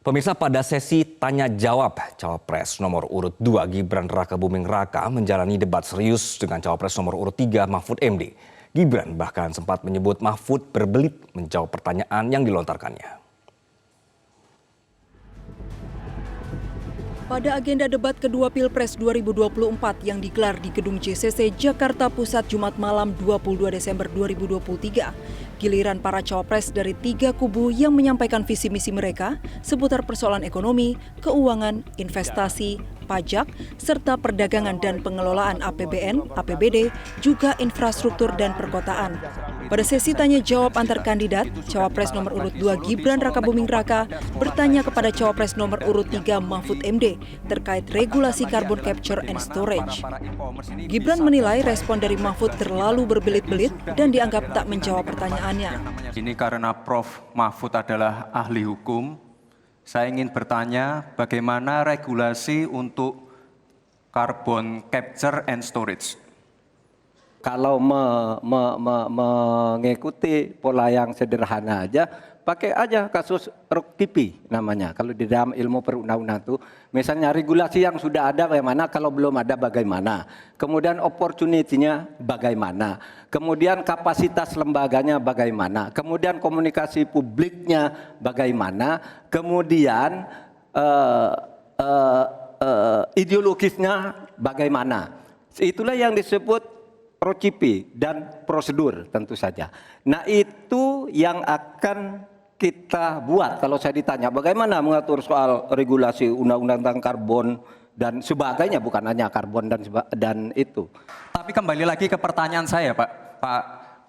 Pemirsa, pada sesi tanya jawab Cawapres nomor urut 2 Gibran Rakabuming Raka menjalani debat serius dengan Cawapres nomor urut 3 Mahfud MD. Gibran bahkan sempat menyebut Mahfud berbelit menjawab pertanyaan yang dilontarkannya. Pada agenda debat kedua Pilpres 2024 yang digelar di Gedung JCC Jakarta Pusat Jumat malam 22 Desember 2023, giliran para cawapres dari 3 kubu yang menyampaikan visi misi mereka seputar persoalan ekonomi, keuangan, investasi, pajak, serta perdagangan dan pengelolaan APBN, APBD, juga infrastruktur dan perkotaan. Pada sesi tanya jawab antar kandidat, Cawapres nomor urut 2 Gibran Rakabuming Raka bertanya kepada Cawapres nomor urut 3 Mahfud MD terkait regulasi carbon capture and storage. Gibran menilai respon dari Mahfud terlalu berbelit-belit dan dianggap tak menjawab pertanyaannya. Ini karena Prof. Mahfud adalah ahli hukum, saya ingin bertanya bagaimana regulasi untuk carbon capture and storage. Kalau mengikuti pola yang sederhana aja, pakai aja kasus RUKTP namanya. Kalau di dalam ilmu perundang-undangan itu, misalnya regulasi yang sudah ada bagaimana, kalau belum ada bagaimana. Kemudian opportunity-nya bagaimana. Kemudian kapasitas lembaganya bagaimana. Kemudian komunikasi publiknya bagaimana. Kemudian ideologisnya bagaimana. Itulah yang disebut RUKTP dan prosedur tentu saja. Nah itu yang akan kita buat kalau saya ditanya bagaimana mengatur soal regulasi undang-undang tentang karbon dan sebagainya, bukan hanya karbon dan itu. Tapi kembali lagi ke pertanyaan saya Pak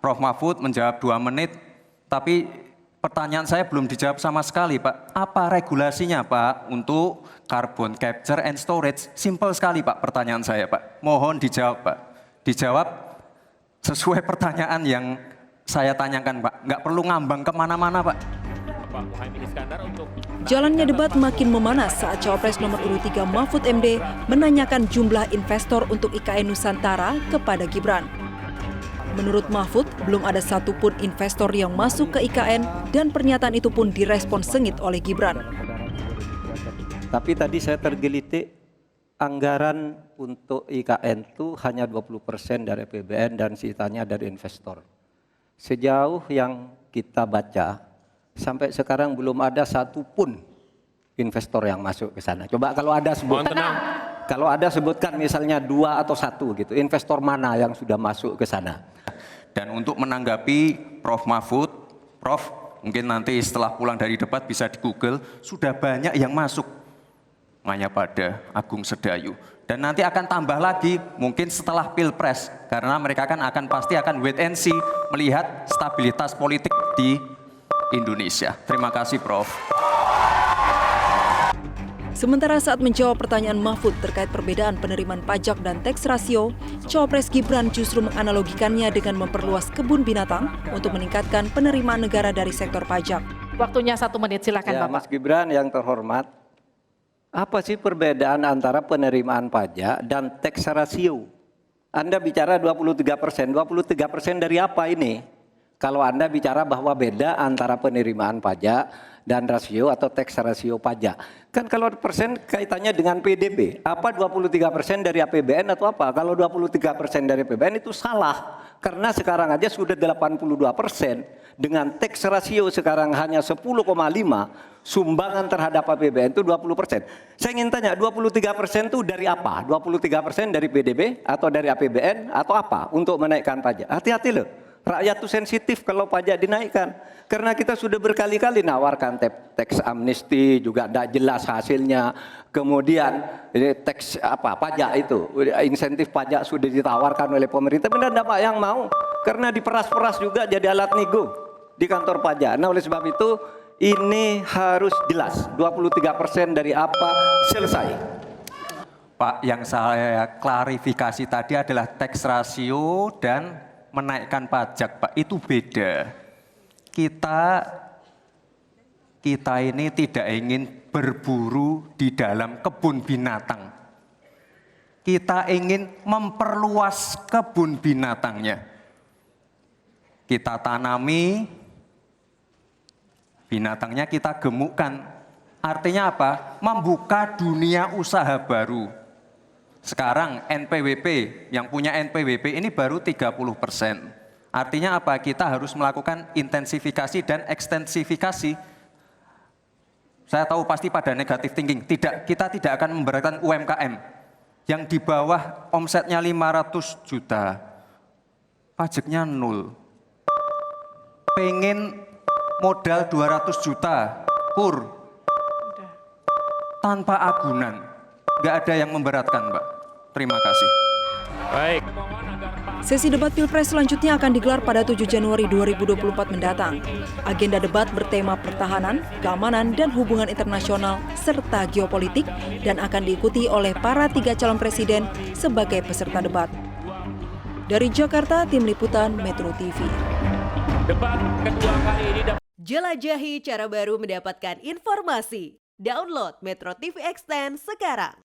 Prof. Mahfud menjawab 2 menit, tapi pertanyaan saya belum dijawab sama sekali Pak. Apa regulasinya Pak untuk carbon capture and storage? Simple sekali Pak pertanyaan saya Pak. Mohon dijawab Pak. Dijawab sesuai pertanyaan yang saya tanyakan Pak. Nggak perlu ngambang kemana-mana Pak. Jalannya debat makin memanas saat Cawapres nomor urut 3 Mahfud MD menanyakan jumlah investor untuk IKN Nusantara kepada Gibran. Menurut Mahfud, belum ada satupun investor yang masuk ke IKN dan pernyataan itu pun direspon sengit oleh Gibran. Tapi tadi saya tergelitik, anggaran untuk IKN itu hanya 20% dari APBN dan sisanya dari investor. Sejauh yang kita baca, sampai sekarang belum ada satupun investor yang masuk ke sana. Coba kalau ada sebutkan, kalau ada sebutkan misalnya 2 atau 1 gitu, investor mana yang sudah masuk ke sana. Dan untuk menanggapi Prof. Mahfud, Prof. mungkin nanti setelah pulang dari debat bisa di Google, sudah banyak yang masuk. Mayapada, Agung Sedayu. Dan nanti akan tambah lagi mungkin setelah Pilpres, karena mereka pasti akan wait and see melihat stabilitas politik di Indonesia. Terima kasih Prof. Sementara saat menjawab pertanyaan Mahfud terkait perbedaan penerimaan pajak dan teks rasio, Cawapres Gibran justru menganalogikannya dengan memperluas kebun binatang untuk meningkatkan penerimaan negara dari sektor pajak. Waktunya 1 menit, silakan ya, Bapak. Mas Gibran yang terhormat, apa sih perbedaan antara penerimaan pajak dan teks rasio? Anda bicara 23%, 23% dari apa ini? Kalau Anda bicara bahwa beda antara penerimaan pajak dan rasio atau teks rasio pajak. Kan kalau persen kaitannya dengan PDB, apa 23% dari APBN atau apa? Kalau 23% dari APBN itu salah. Karena sekarang aja sudah 82%. Dengan teks rasio sekarang hanya 10,5, sumbangan terhadap APBN itu 20%. Saya ingin tanya, 23% itu dari apa? 23% dari PDB atau dari APBN atau apa untuk menaikkan pajak? Hati-hati loh. Rakyat itu sensitif kalau pajak dinaikkan. Karena kita sudah berkali-kali nawarkan teks amnesti juga tidak jelas hasilnya. Kemudian teks pajak itu, insentif pajak sudah ditawarkan oleh pemerintah. Benar tidak Pak yang mau? Karena diperas-peras juga jadi alat nego di kantor pajak. Nah oleh sebab itu ini harus jelas. 23% dari apa selesai. Pak, yang saya klarifikasi tadi adalah teks rasio dan menaikkan pajak, Pak, itu beda. Kita ini tidak ingin berburu di dalam kebun binatang. Kita ingin memperluas kebun binatangnya. Kita tanami, binatangnya kita gemukkan. Artinya apa? Membuka dunia usaha baru. Sekarang NPWP, yang punya NPWP ini baru 30%. Artinya apa? Kita harus melakukan intensifikasi dan ekstensifikasi. Saya tahu pasti pada negatif thinking. Kita tidak akan memberatkan UMKM yang di bawah omsetnya 500 juta. Pajaknya 0. Pengen modal 200 juta, kur. Tanpa agunan. Nggak ada yang memberatkan, Mbak. Terima kasih. Baik. Sesi debat Pilpres selanjutnya akan digelar pada 7 Januari 2024 mendatang. Agenda debat bertema pertahanan, keamanan, dan hubungan internasional, serta geopolitik, dan akan diikuti oleh para 3 calon presiden sebagai peserta debat. Dari Jakarta, Tim Liputan Metro TV. Debat kedua kali ini Jelajahi cara baru mendapatkan informasi. Download Metro TV Extend sekarang.